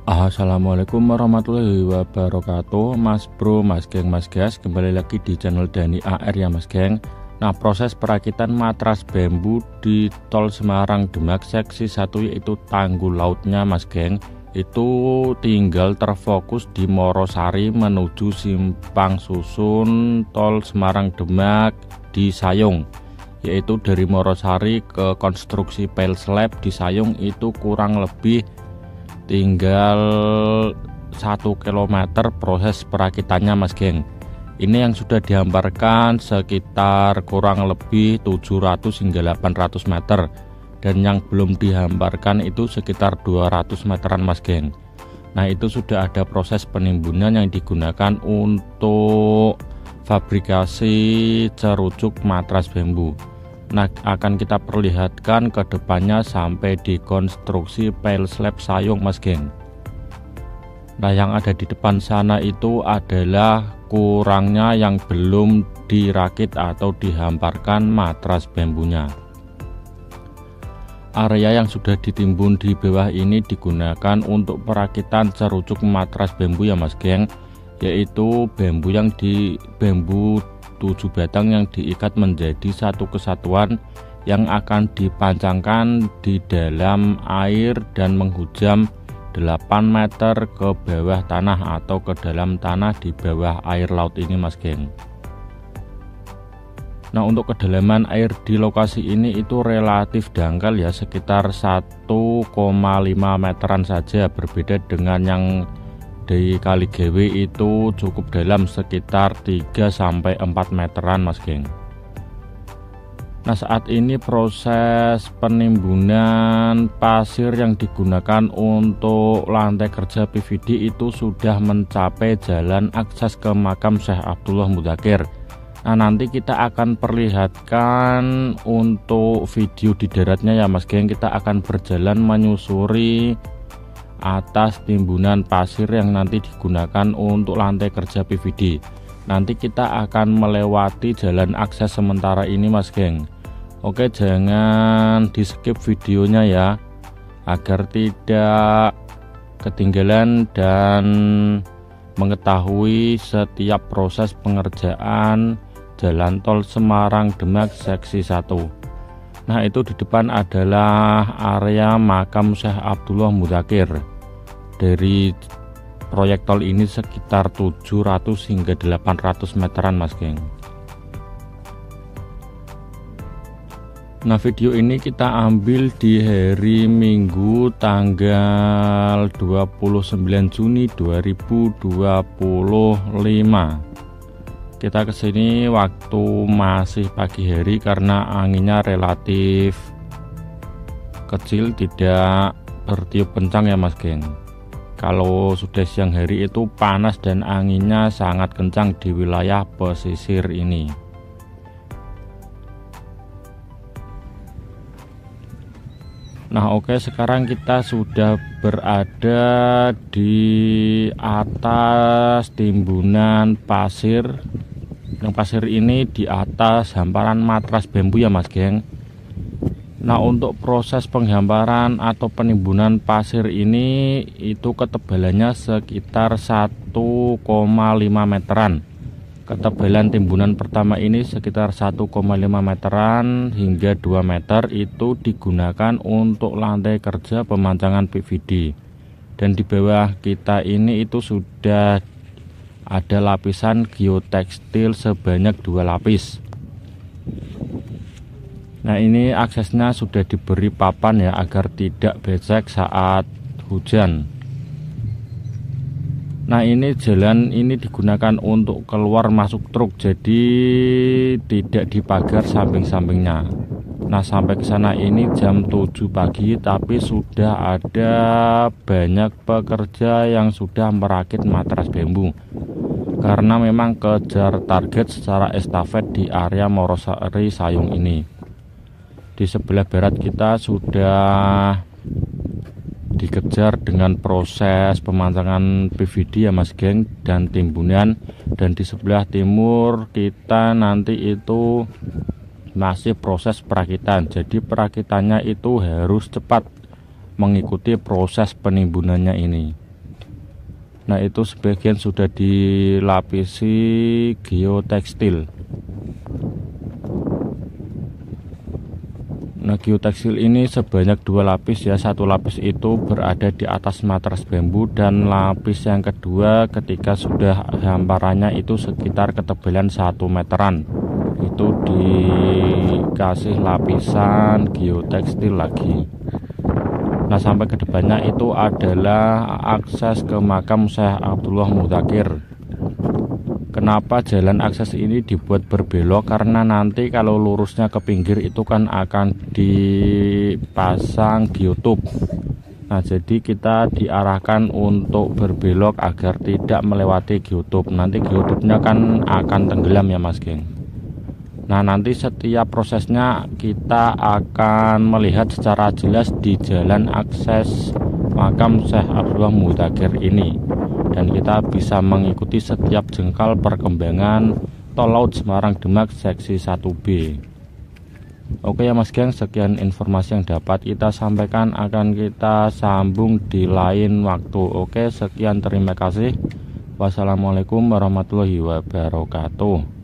Assalamualaikum warahmatullahi wabarakatuh, Mas Bro, Mas Geng, Mas Gas. Kembali lagi di channel Dani AR ya Mas Geng. Nah, proses perakitan matras bambu di Tol Semarang Demak seksi 1 yaitu Tanggul Lautnya Mas Geng, itu tinggal terfokus di Morosari menuju Simpang Susun Tol Semarang Demak di Sayung, yaitu dari Morosari ke konstruksi pel slab di Sayung itu kurang lebih tinggal 1 km proses perakitannya Mas Geng. Ini yang sudah dihamparkan sekitar kurang lebih 700 hingga 800 meter, dan yang belum dihamparkan itu sekitar 200 meteran Mas Geng. Nah, itu sudah ada proses penimbunan yang digunakan untuk fabrikasi cerucuk matras bambu. Nah, akan kita perlihatkan ke depannya sampai di konstruksi pel slab Sayung Mas Geng. Nah, yang ada di depan sana itu adalah kurangnya yang belum dirakit atau dihamparkan matras bambunya. Area yang sudah ditimbun di bawah ini digunakan untuk perakitan cerucuk matras bambu ya Mas Geng, yaitu bambu 7 batang yang diikat menjadi satu kesatuan yang akan dipancangkan di dalam air dan menghujam 8 meter ke bawah tanah atau ke dalam tanah di bawah air laut ini Mas Geng. Nah, untuk kedalaman air di lokasi ini itu relatif dangkal ya, sekitar 1,5 meteran saja, berbeda dengan yang di Kali Gewe itu cukup dalam sekitar 3-4 meteran Mas Geng. Nah, saat ini proses penimbunan pasir yang digunakan untuk lantai kerja PVD itu sudah mencapai jalan akses ke makam Syekh Abdullah Mudakir. Nah, nanti kita akan perlihatkan untuk video di daratnya ya Mas Geng. Kita akan berjalan menyusuri atas timbunan pasir yang nanti digunakan untuk lantai kerja PVD. Nanti kita akan melewati jalan akses sementara ini Mas Geng. Oke, jangan di skip videonya ya, agar tidak ketinggalan dan mengetahui setiap proses pengerjaan jalan tol Semarang Demak seksi 1. Nah, itu di depan adalah area makam Syekh Abdullah Mudakir. Dari proyek tol ini sekitar 700 hingga 800 meteran Mas Geng. Nah, video ini kita ambil di hari Minggu tanggal 29 Juni 2025. Kita kesini waktu masih pagi hari karena anginnya relatif kecil, tidak bertiup kencang ya Mas Geng. Kalau sudah siang hari itu panas dan anginnya sangat kencang di wilayah pesisir ini. Nah, oke, sekarang kita sudah berada di atas timbunan pasir. Yang pasir ini di atas hamparan matras bambu ya Mas Geng. Nah, untuk proses penghamparan atau penimbunan pasir ini itu ketebalannya sekitar 1,5 meteran. Ketebalan timbunan pertama ini sekitar 1,5 meteran hingga 2 meter itu digunakan untuk lantai kerja pemancangan PVD. Dan di bawah kita ini itu sudah ada lapisan geotekstil sebanyak 2 lapis. Nah, ini aksesnya sudah diberi papan ya agar tidak becek saat hujan. Nah, ini jalan ini digunakan untuk keluar masuk truk, jadi tidak dipagar samping-sampingnya. Nah, sampai ke sana ini jam 7 pagi, tapi sudah ada banyak pekerja yang sudah merakit matras bambu. Karena memang kejar target secara estafet di area Morosari Sayung ini. Di sebelah barat kita sudah dikejar dengan proses pemancangan PVD ya Mas Geng dan timbunan, dan di sebelah timur kita nanti itu masih proses perakitan. Jadi perakitannya itu harus cepat mengikuti proses penimbunannya ini. Nah, itu sebagian sudah dilapisi geotekstil. Nah, geotekstil ini sebanyak 2 lapis ya. Satu lapis itu berada di atas matras bambu, dan lapis yang kedua ketika sudah hamparannya itu sekitar ketebalan 1 meteran, itu dikasih lapisan geotekstil lagi. Nah, sampai ke depannya itu adalah akses ke makam Syekh Abdullah Mudzakkir. Kenapa jalan akses ini dibuat berbelok? Karena nanti kalau lurusnya ke pinggir itu kan akan dipasang geotub. Nah, jadi kita diarahkan untuk berbelok agar tidak melewati geotub. Nanti geotubnya kan akan tenggelam ya Mas Geng. Nah, nanti setiap prosesnya kita akan melihat secara jelas di jalan akses makam Syekh Abdullah Mudzakkir ini, dan kita bisa mengikuti setiap jengkal perkembangan tol laut Semarang Demak seksi 1B. Oke ya Mas Geng, sekian informasi yang dapat kita sampaikan, akan kita sambung di lain waktu. Oke, sekian, terima kasih. Wassalamualaikum warahmatullahi wabarakatuh.